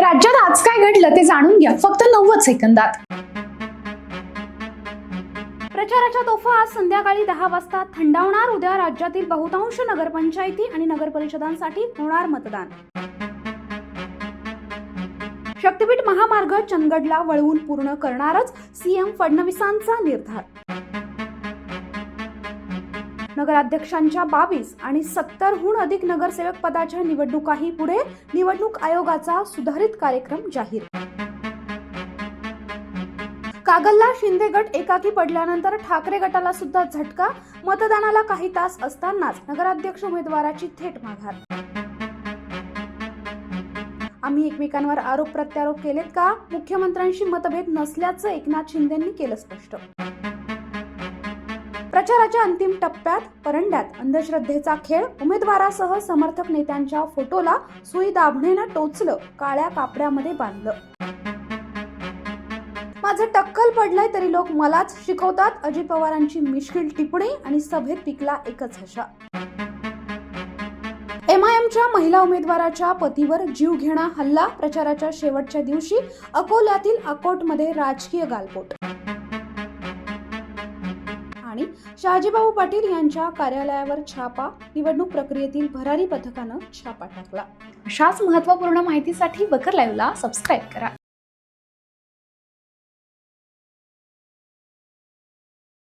राज्यात आज काय घडलं ते जाणून घ्या फक्त 90 सेकंदात। प्रचाराच्या तोफा आज संध्याकाळी 10 वाजता थंडावणार। उद्या राज्यातील बहुतांश नगरपंचायती आणि नगरपरिषदांसाठी होणार मतदान। शक्तीपीठ महामार्ग चंदगडला वळवून पूर्ण करणारच, सीएम फडणवीसांचा निर्धार। नगराध्यक्षांच्या 22 आणि 70हून अधिक नगरसेवक पदाच्या निवडणुकाही पुढे, निवडणूक आयोगाचा सुधारित कार्यक्रम जाहीर। कागलला शिंदे गट एकाकी पडल्यानंतर ठाकरे गटाला सुद्धा झटका, मतदानाला काही तास असतानाच नगराध्यक्ष उमेदवाराची थेट माघार। आम्ही एकमेकांवर आरोप प्रत्यारोप केलेत का? मुख्यमंत्र्यांशी मतभेद नसल्याचं एकनाथ शिंदेंनी केलं स्पष्ट। प्रचाराच्या अंतिम टप्प्यात परंड्यात अंधश्रद्धेचा खेळ, उमेदवारासह समर्थक नेत्यांच्या फोटोला सुई दाभणेनं टोचलं, काळ्या कापड्यामध्ये बांधलं। माझं टक्कल पडलंय तरी लोक मलाच शिकवतात, अजित पवारांची मिश्किल टिप्पणी आणि सभेत पिकला एकच हशा। एमआयएमच्या महिला उमेदवाराच्या पतीवर जीवघेणा हल्ला, प्रचाराच्या शेवटच्या दिवशी अकोल्यातील अकोटमध्ये राजकीय गालबोट। आणि शहाजीबाबू पाटील यांच्या कार्यालयावर छापा, निवडणूक प्रक्रियेतील भरारी पथकानं छापा टाकला। अशाच महत्त्वपूर्ण माहितीसाठी बकर लाईव्हला सबस्क्राईब करा।